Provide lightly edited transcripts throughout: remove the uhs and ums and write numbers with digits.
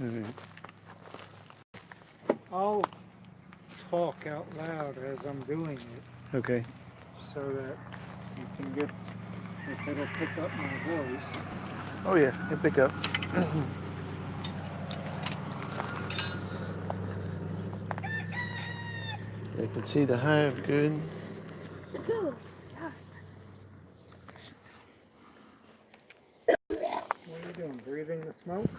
Mm-hmm. I'll talk out loud as I'm doing it Okay. so that you can get, if it'll pick up my voice. Oh yeah, it pick up. You can see the hive good. What are you doing? Breathing the smoke?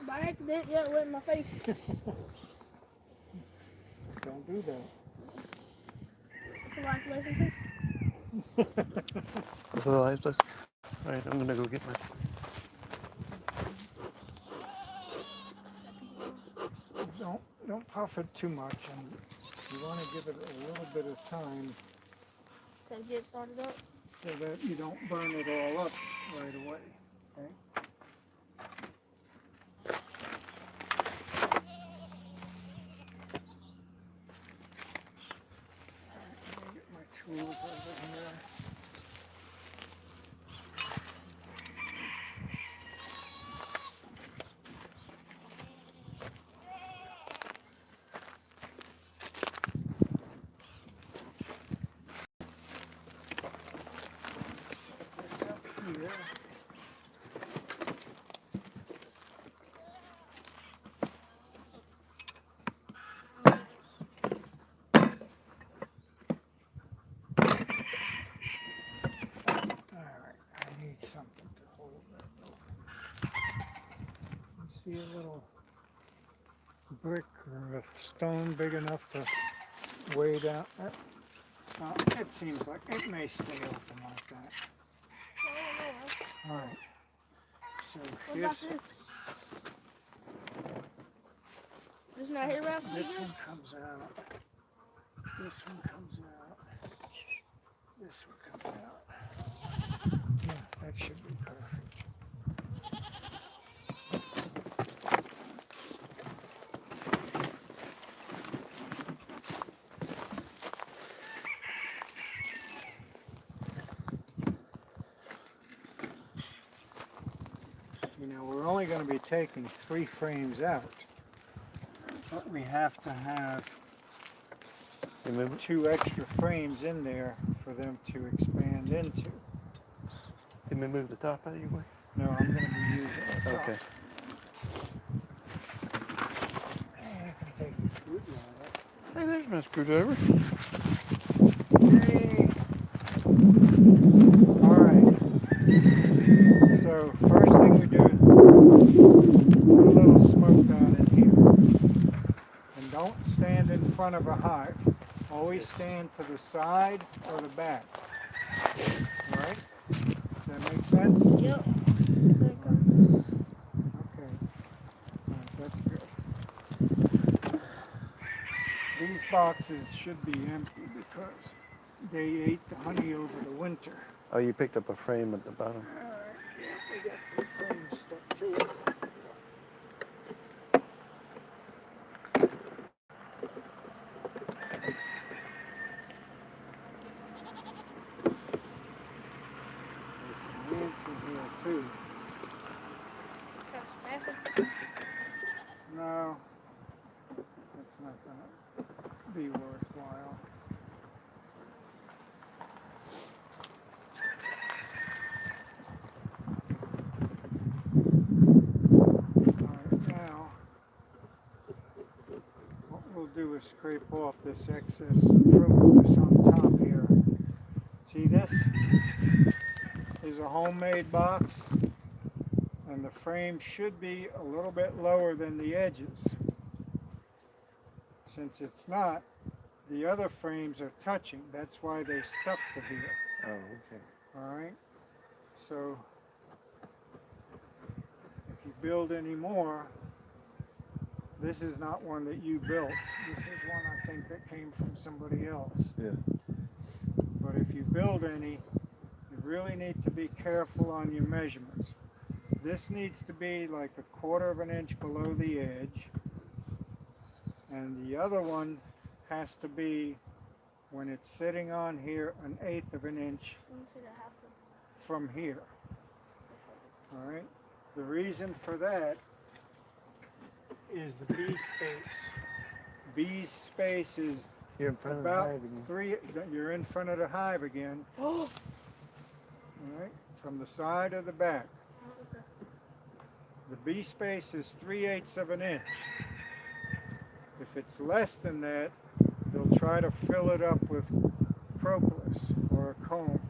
By accident, yeah, it went in my face. Don't do that. It's a life lesson too. That's what the light does. All right, I'm gonna go get my. Don't puff it too much, and you want to give it a little bit of time To get started up. so that you don't burn it all up right away. Okay? Let me get my tools over here. Set this up here. Alright, I need something to hold that. You see a little brick or a stone big enough to weigh down? It seems like it may stay open like that. Alright, so What here's, about this? This not here, Ralph? this one comes out, this one comes out, this one comes out. Yeah, that should be perfect. You know, we're only going to be taking 3 frames out, but we have to have Remember? 2 extra frames in there for them to expand into. Did we move the top out of your way? No, I'm going to be using the top. Okay. I can take the screwdriver. Hey, there's my screwdriver. Yay! Alright. So, first thing we do is put a little smoke down in here. And don't stand in front of a hive. Always stand to the side or the back. Alright? Does that make sense? Yep. Okay. Alright, that's good. These boxes should be empty because they ate the honey over the winter. Oh, you picked up a frame at the bottom. Alright, yeah, we got some frames stuck to it. There's some ants in here too. Try to smash them. No, that's not gonna be worthwhile. Alright, now what we'll do is scrape off this excess fruit that's on top here. See, this is a homemade box, and the frame should be a little bit lower than the edges. Since it's not, the other frames are touching. That's why they stuck to here. Oh, okay. Alright? So, if you build any more, this is not one that you built. This is one I think that came from somebody else. Yeah. But if you build any, you really need to be careful on your measurements. This needs to be like 1/4 of an inch below the edge. And the other one has to be, when it's sitting on here, 1/8 of an inch from here. Alright? The reason for that is the bee space. Bee space is You're in front of the about hive again. 3, you're in front of the hive again, Oh. all right, from the side or the back. Okay. The bee space is 3/8 of an inch. If it's less than that, they'll try to fill it up with propolis or a comb.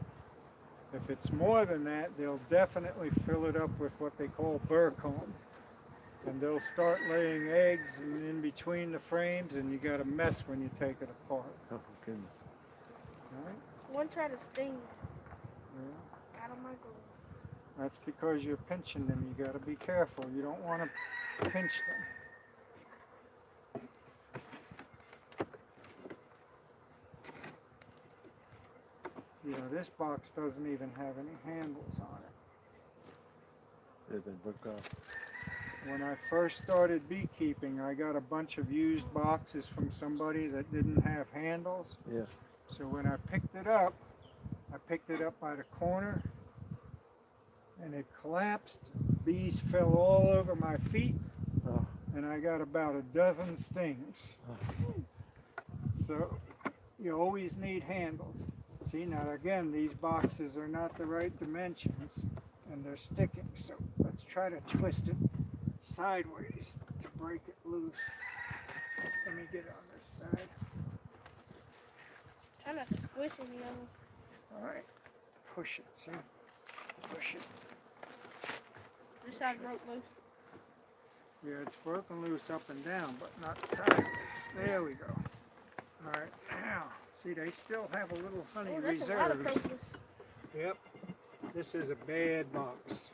If it's more than that, they'll definitely fill it up with what they call burr comb. And they'll start laying eggs in between the frames, and you got a mess when you take it apart. Oh, goodness. All right? One tried to sting me. Yeah. Got on my glove. That's because you're pinching them. You got to be careful. You don't want to pinch them. You know, this box doesn't even have any handles on it. Yeah, they broke off. When I first started beekeeping, I got a bunch of used boxes from somebody that didn't have handles. Yeah. So when I picked it up by the corner, and it collapsed. Bees fell all over my feet, Oh. and I got about a dozen stings. Oh. So you always need handles. See, now again, these boxes are not the right dimensions, and they're sticking. So let's try to twist it sideways to break it loose. Let me get on this side. Try not to squish any of them. All right, push it, see? Push it. This side broke loose. Yeah, it's broken loose up and down, but not sideways. There we go. All right, now, see, they still have a little honey Oh, that's a lot of reserves. propolis. Yep, this is a bad box.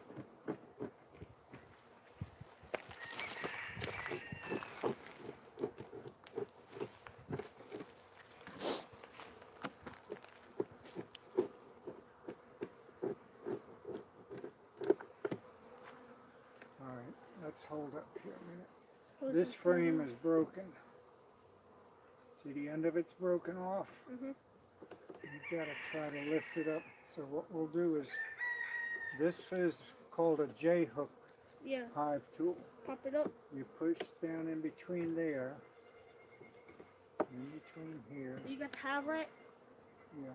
All right, let's hold up here a minute. Who's This in frame front is broken. See, the end of it's broken off. of- Mhm. You've got to try to lift it up. So what we'll do is, this is called a J-hook Yeah, hive tool. pop it up. You push down in between there, in between here. You got the hive rack? Yeah.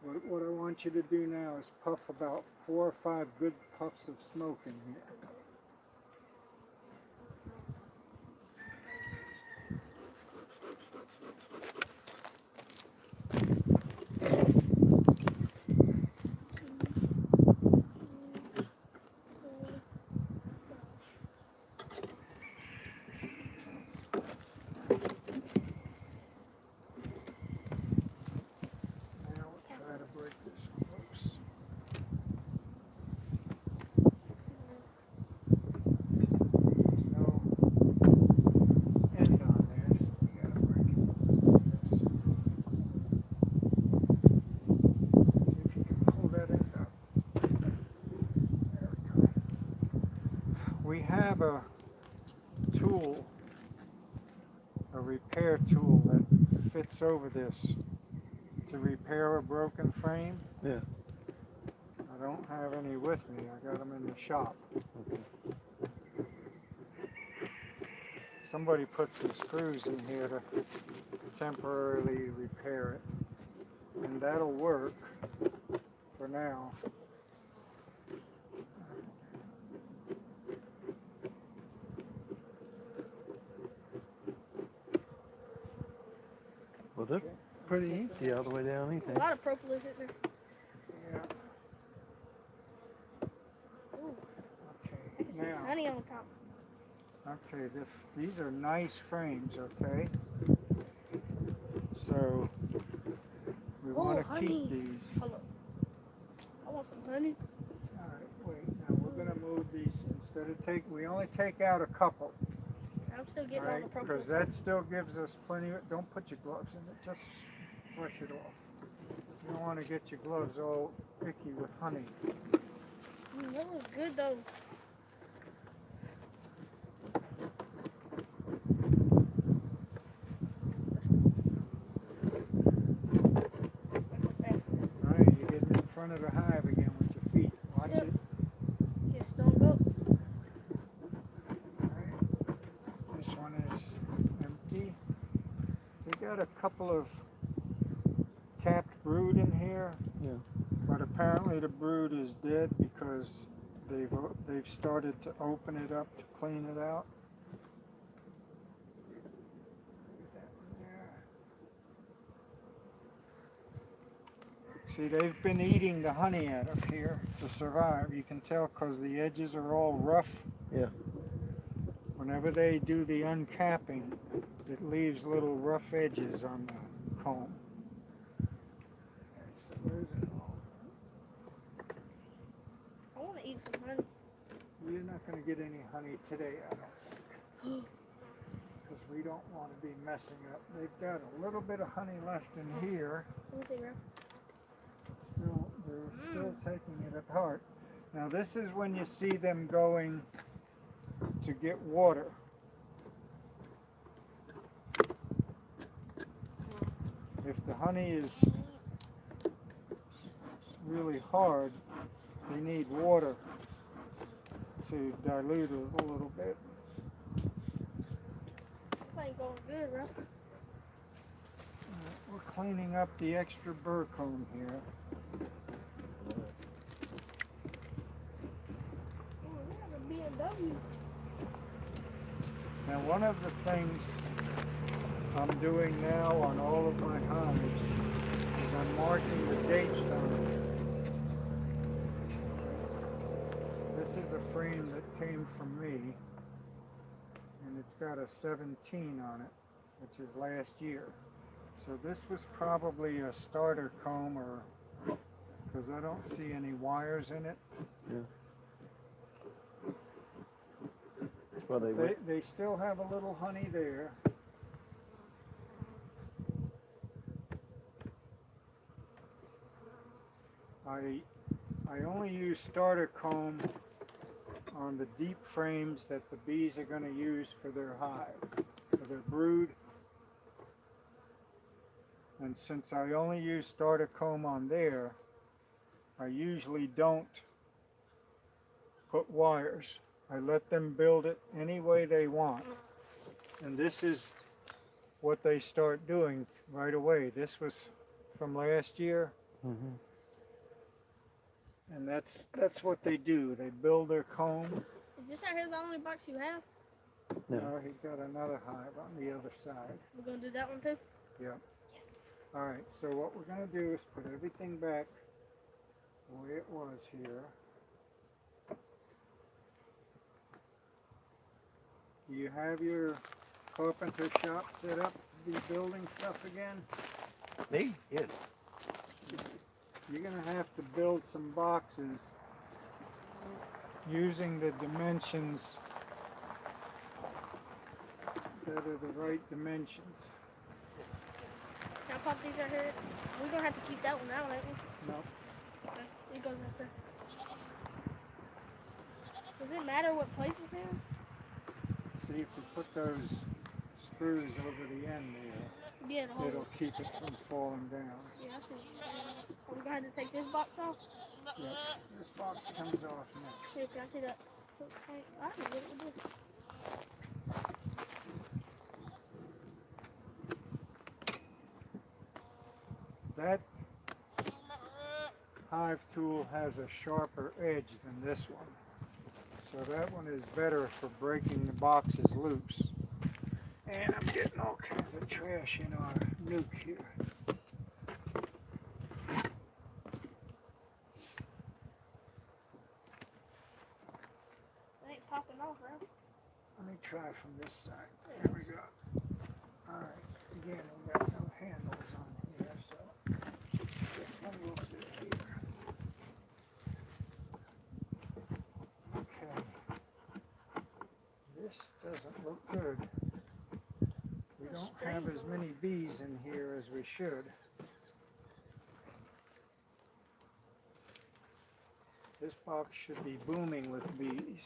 What I want you to do now is puff about 4 or 5 good puffs of smoke in here. Now we'll try to break this loose. There's no end on there, so we gotta break it loose like this. See if you can pull that end up. There we go. We have a tool, a repair tool that fits over this to repair a broken frame. Yeah. I don't have any with me. I got them in the shop. Okay. Somebody put some screws in here to temporarily repair it. And that'll work for now. Well, they're pretty easy all the way down, ain't A they? lot of propolis in there. Yeah. Ooh, Okay. I can see Now. honey on the top. Okay, these are nice frames, okay? So we Oh, want to honey. keep these. Hold up. I want some honey. All right, wait. Now we're going to move these instead of we only take out a couple, I'm still getting all right? the Because propolis. that still gives us plenty of. Don't put your gloves in it. Just brush it off. You don't want to get your gloves all icky with honey. That looks good though. All right, you're getting in front of the hive again with your feet. Watch Yep. it. Get stoned up. All right. This one got a couple of capped brood in here. Yeah. But apparently the brood is dead because they've started to open it up to clean it out. See, they've been eating the honey out of here to survive. You can tell because the edges are all rough. Yeah. Whenever they do the uncapping, it leaves little rough edges on the comb. So there's it all. I want to eat some honey. You're not going to get any honey today, I don't think. Because we don't want to be messing up. They've got a little bit of honey left in here. Let me see, bro. They're still taking it apart. Now this is when you see them going to get water. If the honey is really hard, they need water to dilute it a little bit. This ain't going good, bro. We're cleaning up the extra burr comb here. Oh, we have a BMW. Now one of the things I'm doing now on all of my hives is I'm marking the dates on it. This is a frame that came from me, and it's got a 17 on it, which is last year. So this was probably a starter comb, or because I don't see any wires in it. Yeah. Well, They still have a little honey there. I only use starter comb on the deep frames that the bees are going to use for their hive, for their brood. And since I only use starter comb on there, I usually don't put wires. I let them build it any way they want. And this is what they start doing right away. This was from last year. Mm-hmm. And that's what they do. They build their comb. Is this out here the only box you have? No. He's got another hive on the other side. We're going to do that one too? Yep. All right, so what we're going to do is put everything back the way it was here. Do you have your carpenter shop set up to be building stuff again? Me? Yes. You're going to have to build some boxes using the dimensions that are the right dimensions. Can I pop these right here? We're going to have to keep that one out, ain't we? No. Okay, it goes right there. Does it matter what place it's in? See, if we put those screws over the end there, Yeah, the whole it'll keep it from falling down. Yeah, I see what you're saying. We're going to have to take this box off. Yep. This box comes off next. See, can I see that? Okay, I can get it with this. That hive tool has a sharper edge than this one. So that one is better for breaking the boxes loose. And I'm getting all kinds of trash in our nuke here. It ain't popping off, bro. Let me try from this side. There we go. Alright, again, we got no handles on here, so this one will sit here. Okay. This doesn't look good. We don't have as many bees in here as we should. This box should be booming with bees.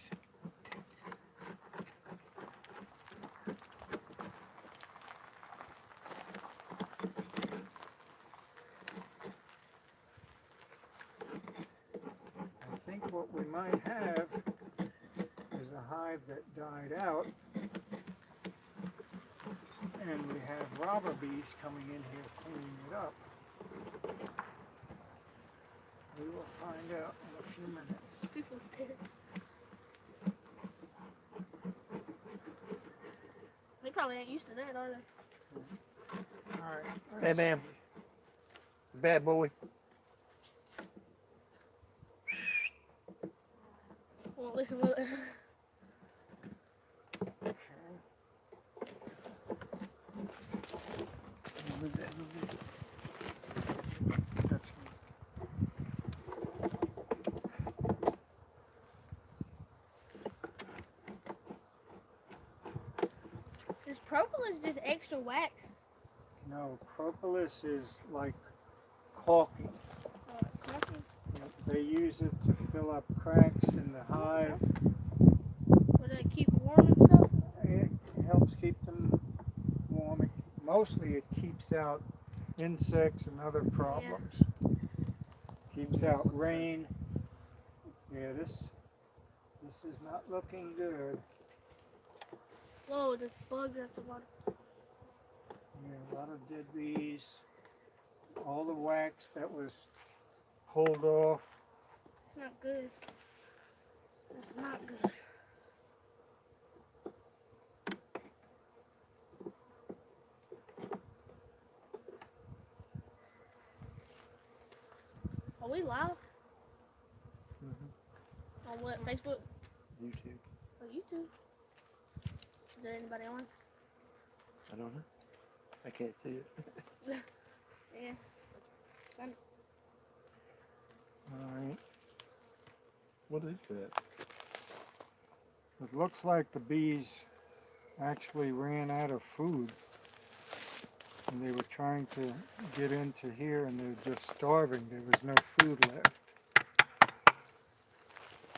I think what we might have is a hive that died out and we have robber bees coming in here cleaning it up. We will find out in a few minutes. People's there. They probably ain't used to that, are they? All right. Hey, ma'am. Bad boy. Well, listen, well, Okay. That's this propolis just extra wax. no, propolis is like caulking. Coffee. They use it to fill up cracks in the hive. Would that keep warm and stuff? It helps keep them warm. Mostly it keeps out insects and other problems. Keeps out rain. Yeah, this is not looking good. Whoa, there's bugs at the bottom. Yeah, a lot of dead bees. All the wax that was pulled off. It's not good. It's not good. Are we live? On what? Facebook? YouTube. Or YouTube? Is there anybody on? I don't know. I can't see it. Yeah. Alright. What is that? It looks like the bees actually ran out of food. And they were trying to get into here and they're just starving. There was no food left.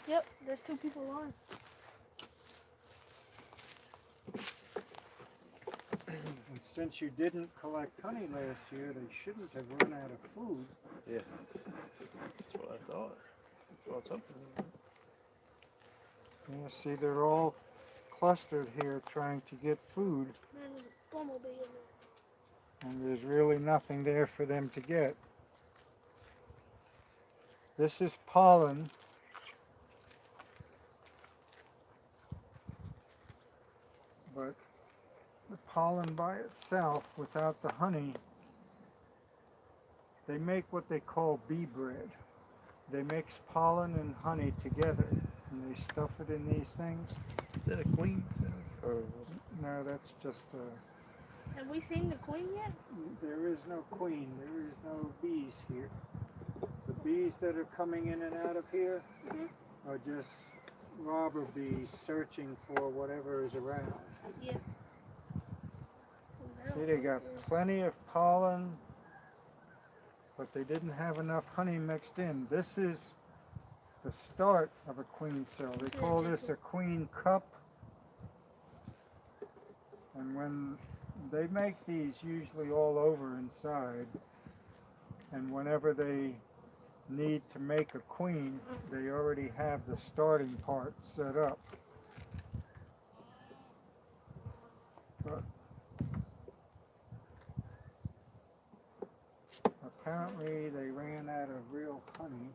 Yep, there's 2 people on. And since you didn't collect honey last year, they shouldn't have run out of food. Yeah. That's what I thought. That's what I was hoping. You see, they're all clustered here trying to get food, Man, there's a bumblebee in there. and there's really nothing there for them to get. This is pollen. But the pollen by itself, without the honey, they make what they call bee bread. They mix pollen and honey together, and they stuff it in these things. Is that a queen? Or No, that's just a... Have we seen the queen yet? There is no queen. There is no bees here. The bees that are coming in and out of here are just robber bees searching for whatever is around. Yeah. See, they got plenty of pollen, but they didn't have enough honey mixed in. This is the start of a queen cell. They call this a queen cup. And when they make these usually all over inside, and whenever they need to make a queen, they already have the starting part set up. But apparently they ran out of real honey.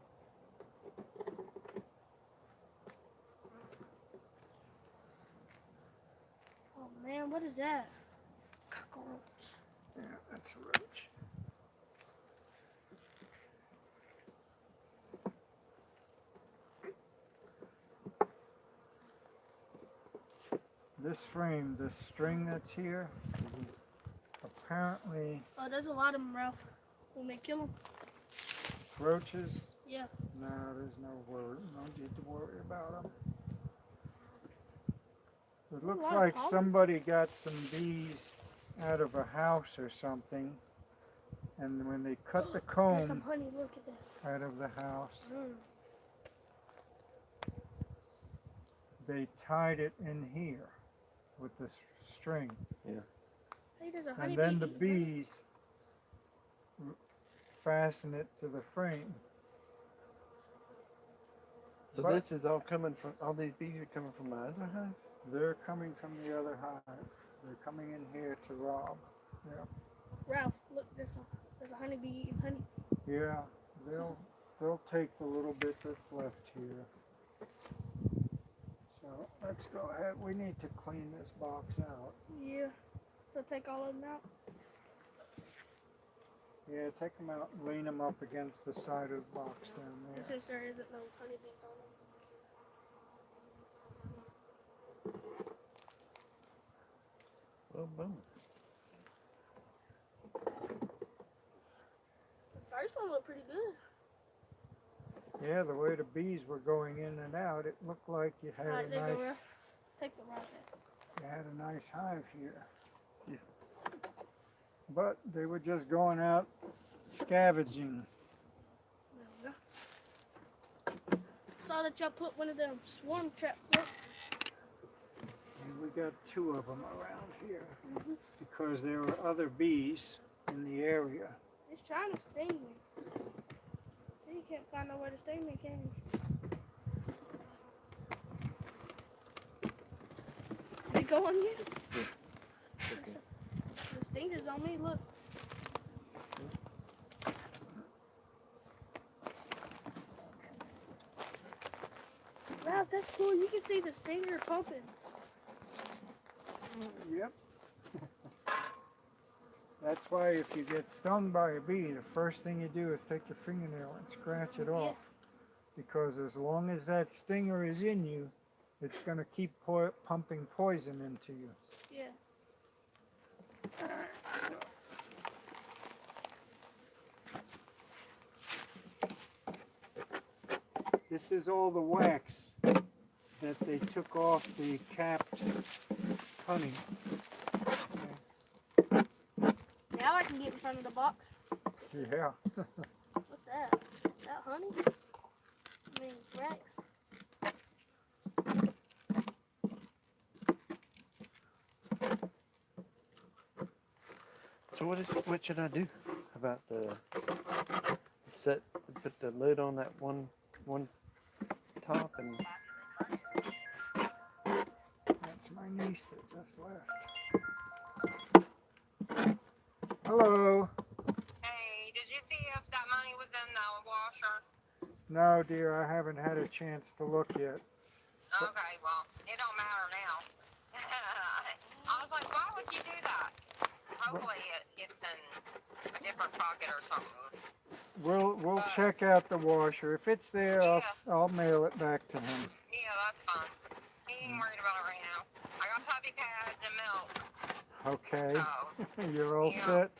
Oh man, what is that? Cockroach. Yeah, that's a roach. This frame, this string that's here, apparently Oh, there's a lot of them, Ralph. We may kill them. roaches. Yeah. No, there's no need to worry about them. It looks lot of like pollen. somebody got some bees out of a house or something, and when they cut the There's some comb honey. Look at that. out of the house, Mm. they tied it in here with this string. Hey, there's a honey And then bee the eating honey. bees fasten it to the frame. so this is all coming from, all these bees are coming from my other hive? They're coming from the other hive. They're coming in here to rob. Yeah. Ralph, look, there's a honeybee eating honey. Yeah, they'll take the little bit that's left here. So let's go ahead. We need to clean this box out. Yeah. So take all of them out. Yeah, take them out and lean them up against the side of the box down there. Since there isn't no honeybees on them. Well, boom. The first one looked pretty good. Yeah, the way the bees were going in and out, it looked like you had Alright, a there you nice, go, Ralph. Take the rod there. you had a nice hive here. Yeah. But they were just going out scavenging. There we go. Saw that y'all put one of them swarm traps up. And we got 2 of them around here because there were other bees in the area. It's trying to sting me. You can't find nowhere to sting me, can you? They go on you? Okay. The stinger's on me, look. Wow, that's cool. You can see the stinger pumping. Yep. That's why if you get stung by a bee, the first thing you do is take your fingernail and scratch it off. Because as long as that stinger is in you, it's going to keep pumping poison into you. Yeah. This is all the wax that they took off the capped honey. Now I can get in front of the box. Yeah. What's that? Is that honey? I mean, wax. So what should I do about the set? Put the lid on that one top and. That's my niece that just left. Hello. Hey, did you see if that money was in the washer? No, dear, I haven't had a chance to look yet. Okay, well, it don't matter now. I was like, why would you do that? Hopefully it's in a different pocket or something. We'll check out the washer. If it's there, I'll mail it back to him. Yeah, that's fine. He ain't worried about it right now. I got puppy pads and milk, Okay. so You're all Yeah. set?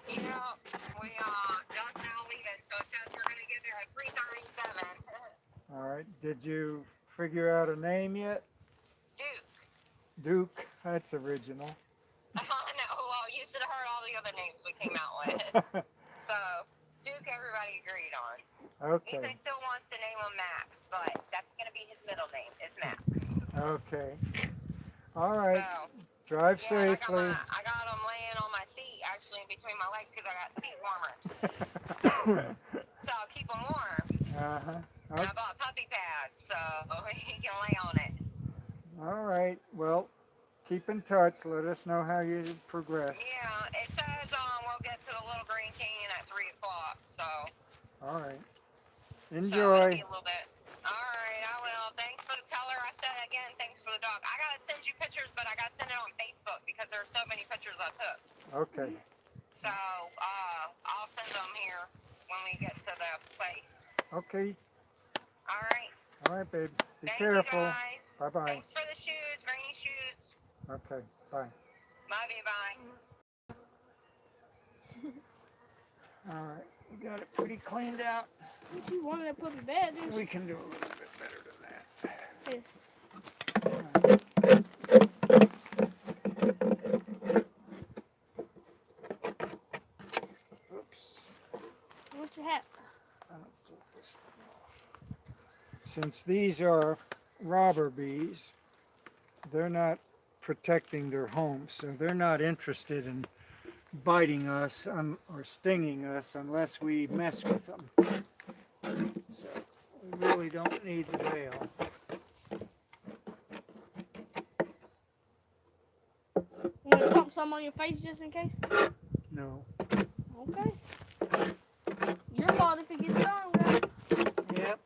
yeah, we just now leaving, so it says we're gonna get there at 3:37. All right. Did you figure out a name yet? Duke. Duke. That's original. No, well, you should have heard all the other names we came out with. So, Duke, everybody agreed on. He Okay. said still wants to name him Max, but that's going to be his middle name, is Max. Okay. All right. So, Drive yeah, safely. I got him laying on my seat, actually, in between my legs, because I got seat warmers. So, I'll keep him warm. Uh-huh. And I bought puppy pads, so he can lay on it. All right. Well, keep in touch. Let us know how you progress. Yeah, it says we'll get to the Little Green Canyon at 3 o'clock, so... All right. So it'll Enjoy. be a little bit. All right, I will. Thanks for the teller. I said again, thanks for the dog. I gotta send you pictures, but I gotta send it on Facebook because there's so many pictures I took. Okay. So I'll send them here when we get to the place. Okay. All right. All right, babe. Be Thank careful. you guys. Bye-bye. Thanks for the shoes, rainy shoes. Okay. Bye. Love you. Bye. All right. We got it pretty cleaned out. You wanted to put me bad, didn't you? We can do a little bit better than that. Oops. What's your hat? Let's take this thing off. Since these are robber bees, they're not protecting their homes, so they're not interested in biting us or stinging us unless we mess with them. So we really don't need the veil. some on your face just in case? No. Okay. Your fault if it gets stronger. Yep.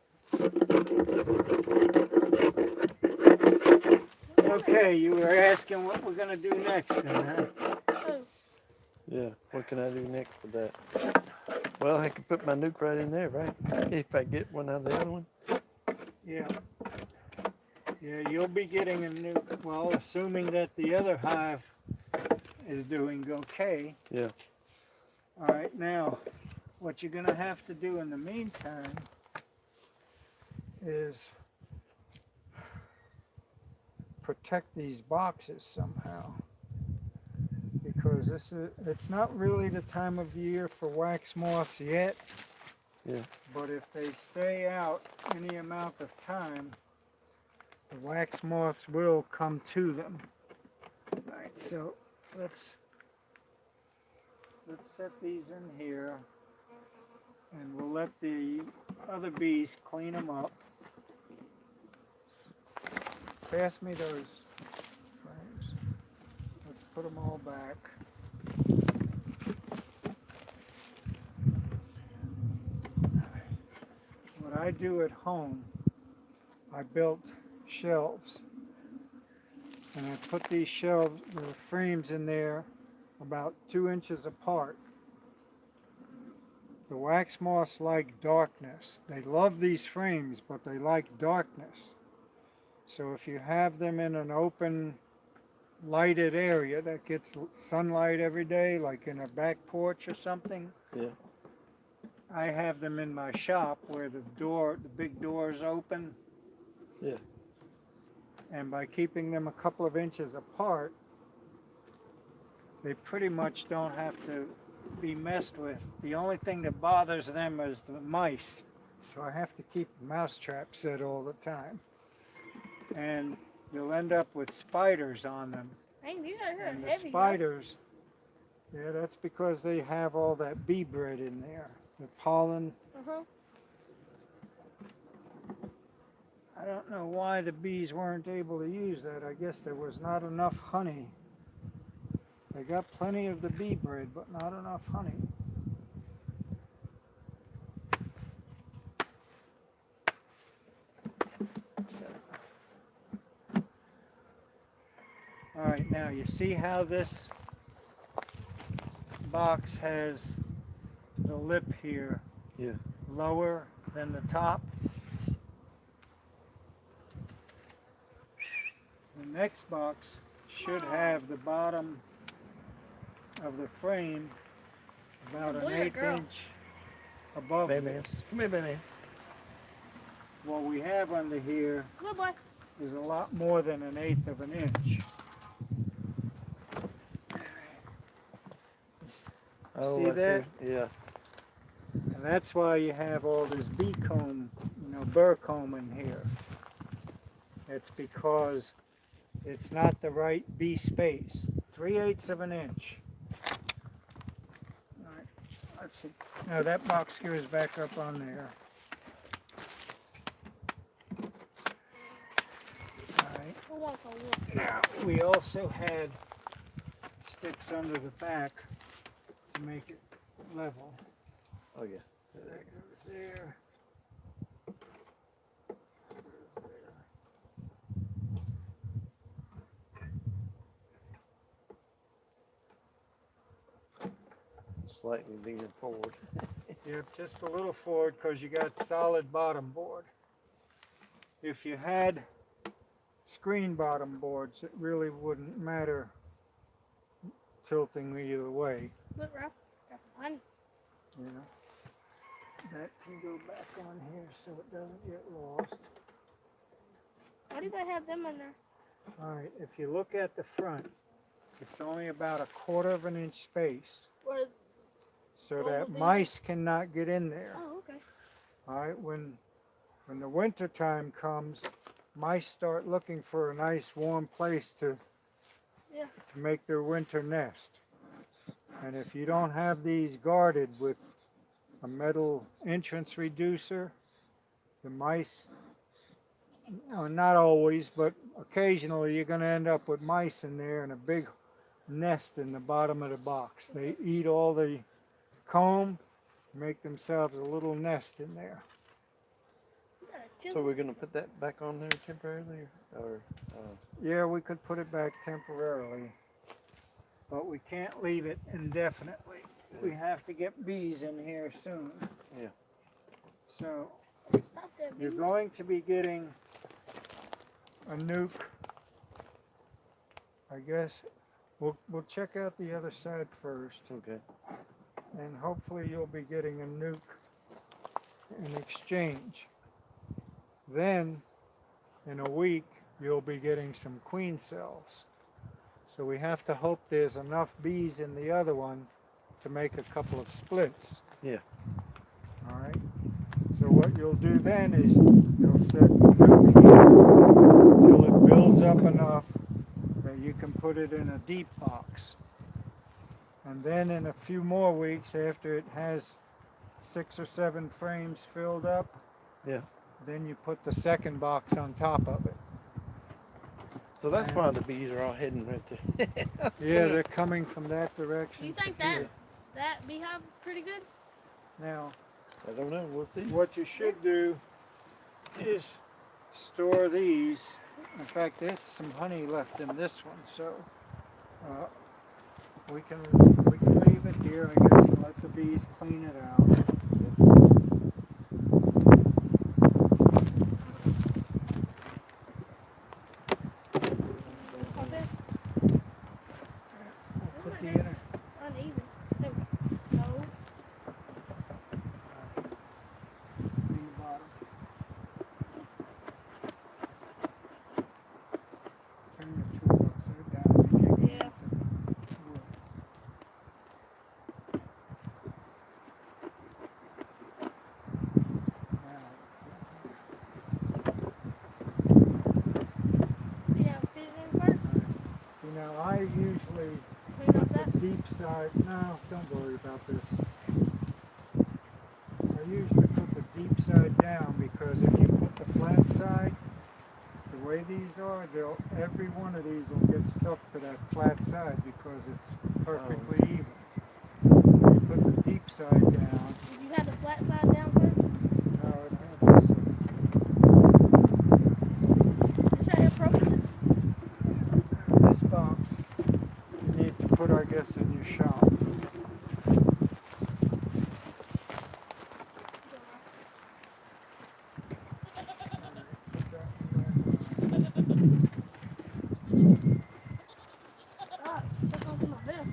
Okay, you were asking what we're gonna do next then, huh? Oh, Yeah, what can I do next with that? Well, I can put my nuke right in there, right? If I get one out of the other one. Yeah. Yeah, you'll be getting a new, well, assuming that the other hive is doing okay. Yeah. All right, now, what you're gonna have to do in the meantime is protect these boxes somehow. Because it's not really the time of year for wax moths yet. Yeah. But if they stay out any amount of time, the wax moths will come to them. All right, so let's set these in here, and we'll let the other bees clean them up. Pass me those frames. Let's put them all back. What I do at home, I built shelves, and I put these shelves, the frames in there about 2 inches apart. The wax moths like darkness. They love these frames, but they like darkness. So if you have them in an open, lighted area that gets sunlight every day, like in a back porch or something, Yeah. I have them in my shop where the big door is open. Yeah. And by keeping them a couple of inches apart, they pretty much don't have to be messed with. The only thing that bothers them is the mice. So I have to keep a mouse trap set all the time. And you'll end up with spiders on them. dang, these are And the heavy. spiders, yeah, that's because they have all that bee bread in there. The pollen. Uh-huh. I don't know why the bees weren't able to use that. I guess there was not enough honey. They got plenty of the bee bread, but not enough honey. All right, now you see how this box has the lip here Yeah. lower than the top? The next box should have the bottom of the frame about an Boy or 1/8 girl? inch above Baby. this. Come here, baby. What we have under here Good boy. is a lot more than an 1/8 of an inch. Oh, See I that? see. Yeah. And that's why you have all this bee comb, burr comb in here. It's because it's not the right bee space. 3/8 of an inch. All right, let's see. Now that box goes back up on there. All right. Who wants a wood? Now we also had sticks under the back to make it level. Oh, yeah. So that goes there. Goes there. Slightly leaning forward. Yep, just a little forward because you got solid bottom board. If you had screen bottom boards, it really wouldn't matter tilting either way. Look, Ralph. Got some honey. You know, that can go back on here so it doesn't get lost. Why do they have them in there? All right, if you look at the front, it's only about a 1/4 of an inch space, Where, so Oh, that okay. mice cannot get in there. oh, okay. All right, when the winter time comes, mice start looking for a nice warm place to Yeah. make their winter nest. And if you don't have these guarded with a metal entrance reducer, the mice, not always, but occasionally you're going to end up with mice in there and a big nest in the bottom of the box. They eat all the comb, make themselves a little nest in there. So we're gonna put that back on there temporarily, or Yeah, we could put it back temporarily, but we can't leave it indefinitely. We have to get bees in here soon. Yeah. So Stop there, you're bee. going to be getting a nuke. I guess we'll check out the other side first, okay. and hopefully you'll be getting a nuke in exchange. Then, in a week, you'll be getting some queen cells. So we have to hope there's enough bees in the other one to make a couple of splits. Yeah. All right. So what you'll do then is you'll set the nuke here until it builds up enough that you can put it in a deep box. And then in a few more weeks, after it has 6 or 7 frames filled up, Yeah. then you put the second box on top of it. So that's why the bees are all heading right there. Yeah, they're coming from that direction. Do you think to here. that beehive pretty good? Now, I don't know. We'll see. what you should do is store these. In fact, there's some honey left in this one, so we can leave it here, I guess, and let the bees clean it out. Okay. We'll put the inner. Uneven. No. Clean the bottom. Turn your tool upside down and you get Yeah. into wood. Yeah, fit it in first. See, now I usually Clean up put that. the deep side. No, don't worry about this. I usually put the deep side down because if you put the flat side, the way these are, every one of these will get stuck to that flat side because it's perfectly even. You put the deep side down. Did you have the flat side down first? No, it has Is that appropriate? this box. You need to put, I guess, in your shop. Ah, that's onto my vest.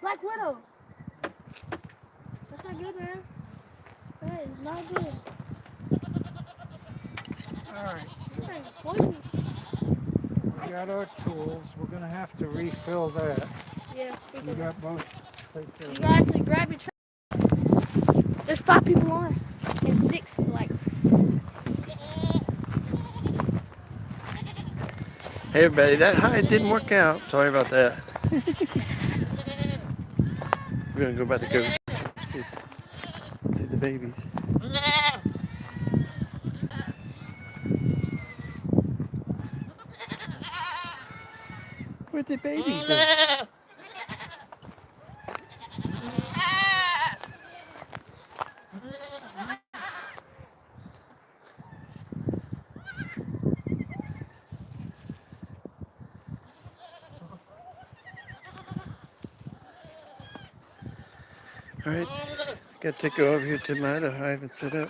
Black Widow. That's not good, man. That is not good. Alright, so That is poison. we got our tools. We're going to have to refill that. Yeah, You got both. Take care you of gotta actually grab your There's 5 people on it. And 6 lights. Hey everybody, that hide didn't work out. Sorry about that. We're gonna go by the goat. See the babies. Where'd the babies go? Alright, gotta take her over here to my other hive and set up.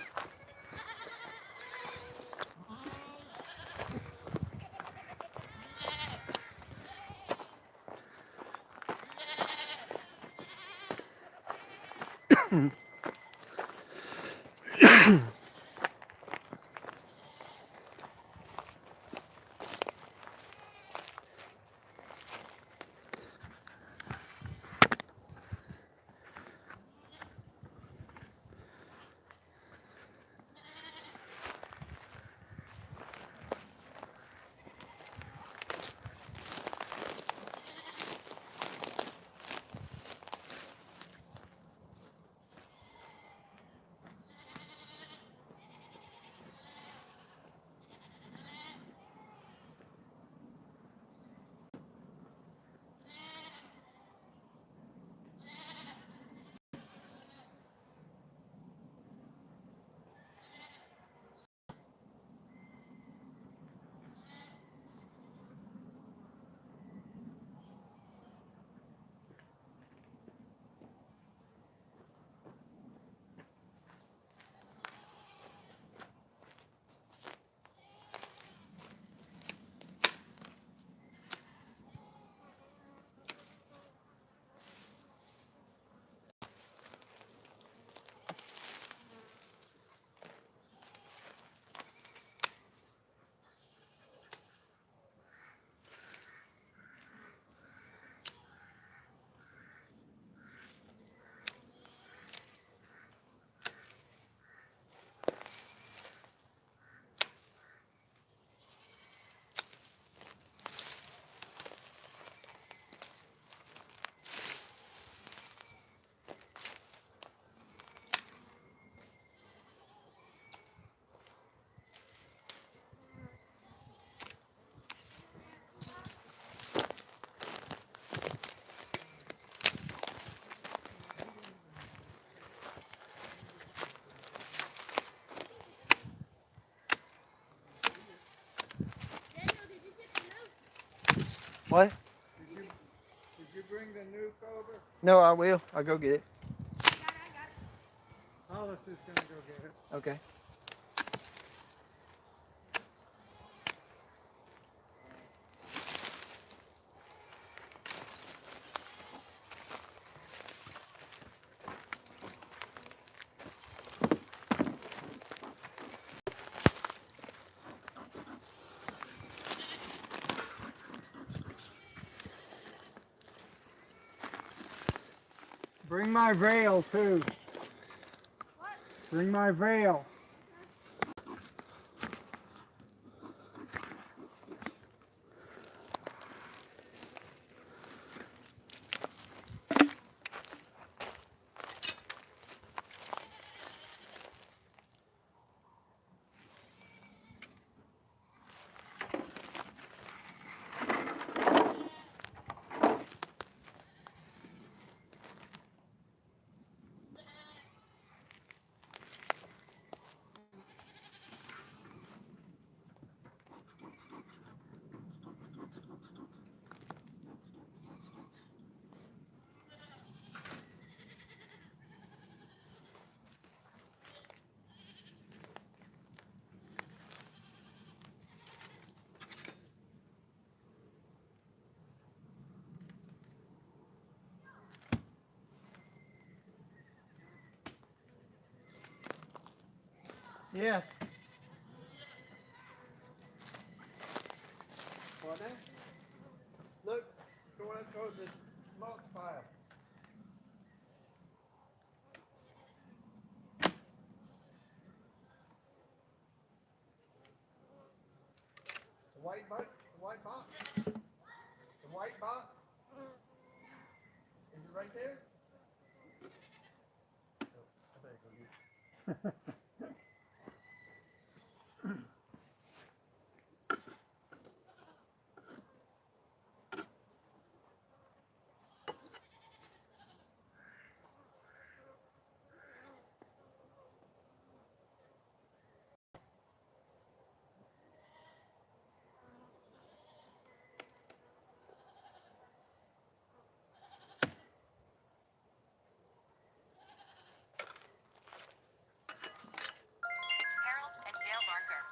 What? Did you bring the nuke over? No, I will. I'll go get it. I got it. Hollis is gonna go get it. Okay. Bring my veil too. What? Bring my veil. Yeah. What now? Look, going up towards the mulch pile. The white box? The white box? The white box? Is it right there? Oh, I better go get it. Harold and Dale Barker.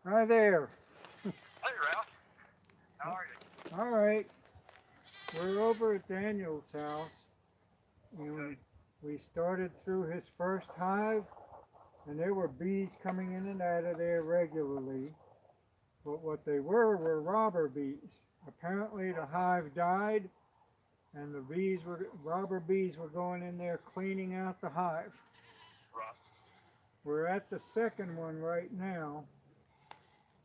Hi there. Hey, Ralph. How are you? All right. We're over at Daniel's house. And Okay. we started through his first hive, and there were bees coming in and out of there regularly. But what they were robber bees. Apparently the hive died, and the robber bees were going in there cleaning out the hive. Right. We're at the second one right now,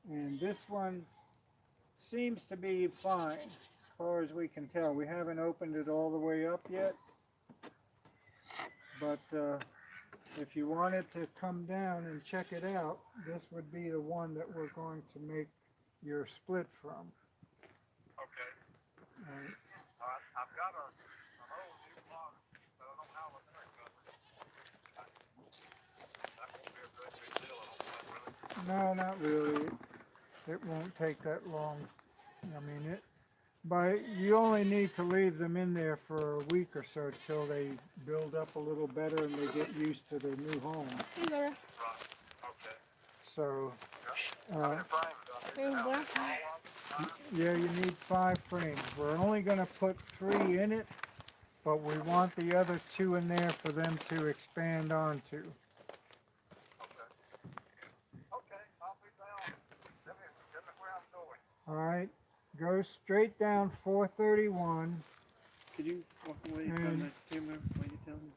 and this one seems to be fine as far as we can tell. We haven't opened it all the way up yet, but if you wanted to come down and check it out, this would be the one that we're going to make your split from. Okay. Alright. I've got an old new box, so I don't have a there covered. That won't be a great big deal, I don't think, really. No, not really. It won't take that long. I mean, you only need to leave them in there for a week or so till they build up a little better and they get used to their new home. Hey, brother. Right. Okay. So, How many frames do I Hey, need to have? brother. yeah, you need 5 frames. We're only going to put 3 in it, but we want the other 2 in there for them to expand onto. Okay. Okay, I'll be down. Tell me where I'm going. All right, go straight down 431. Could you walk away And- from the camera while you tell me?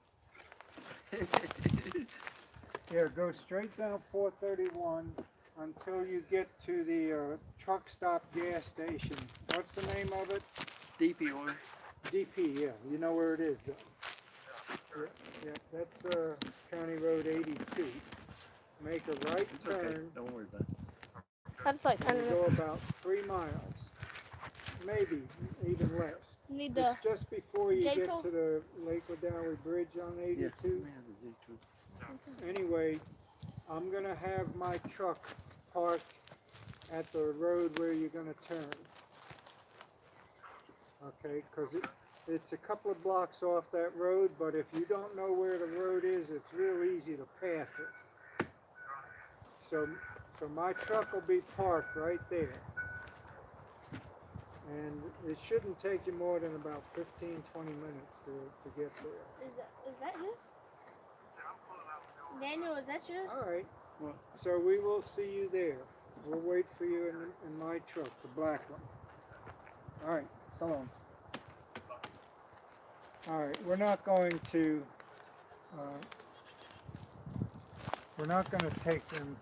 Yeah, go straight down 431 until you get to the truck stop gas station. What's the name of it? DP order. DP, yeah. You know where it is, though. Yeah, that's County Road 82. Make a right It's turn. okay. Don't worry about it. That's like And you go about 3 miles, maybe even less. need the. It's just before you get Jacob? to the Lake Ladawi Bridge on 82. Yeah. let me have the Z2. Anyway, I'm gonna have my truck parked at the road where you're gonna turn. Okay, because it's a couple of blocks off that road, but if you don't know where the road is, it's real easy to pass it. So my truck will be parked right there. And it shouldn't take you more than about 15, 20 minutes to get there. Is that his? Daniel, is that yours? All right. What? So we will see you there. We'll wait for you in my truck, the black one. All right. So long. All right. We're not going to take them.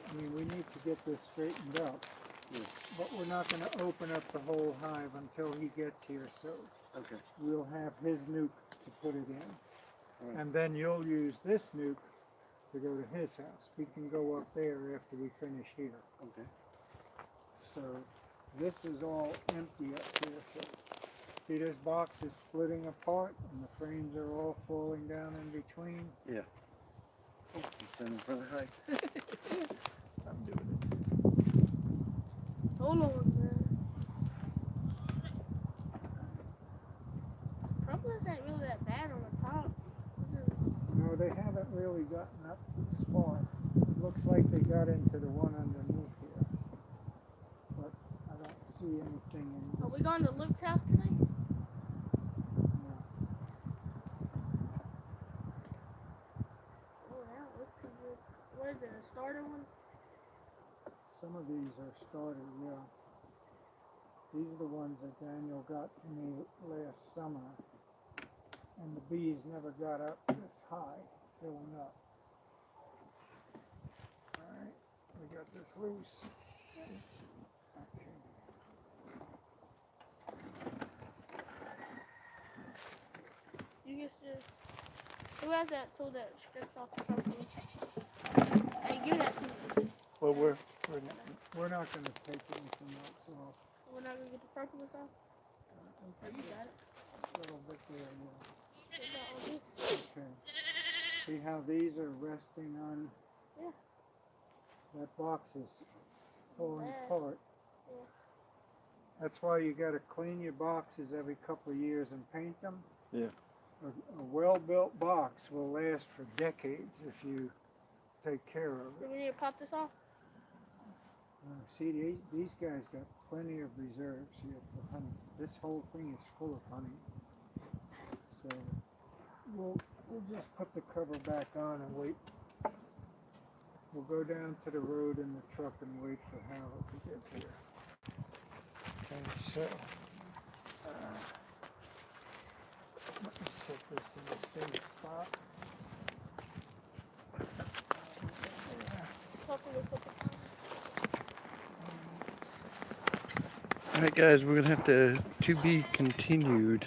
I mean, we need to get this straightened up. Yes. But we're not going to open up the whole hive until he gets here. So Okay. we'll have his nuke to put it in. Alright. And then you'll use this nuke to go to his house. We can go up there after we finish here. Okay. So this is all empty up here. So see, this box is splitting apart and the frames are all falling down in between. Yeah. Oh, I'm standing in front of the height. I'm doing it. So long, man. Propolis ain't really that bad on the top. No, they haven't really gotten up this far. It looks like they got into the one underneath here. But I don't see anything in this. Are we going to Luke's house today? No. Oh, that looks pretty good. What is it, a starter one? Some of these are started, yeah. These are the ones that Daniel got to me last summer. And the bees never got up this high, filling up. Alright, we got this loose. Okay. You used to. Who has that tool that strips off the propolis? Hey, give that to me. Well, We're not going to take anything else off. We're not going to get the propolis off? Oh, you got it. A little bit there, yeah. Put that on this. Okay. See how these are resting on? Yeah. That box is falling Yeah. apart. Yeah. That's why you got to clean your boxes every couple of years and paint them. Yeah. A well-built box will last for decades if you take care of Do it. we need to pop this off? See, these guys got plenty of reserves here for honey. This whole thing is full of honey. So we'll just put the cover back on and wait. We'll go down to the road in the truck and wait for Harold to get here. Okay, so let me set this in a safe spot. Hopefully we'll put the Alright guys, we're gonna have to be continued.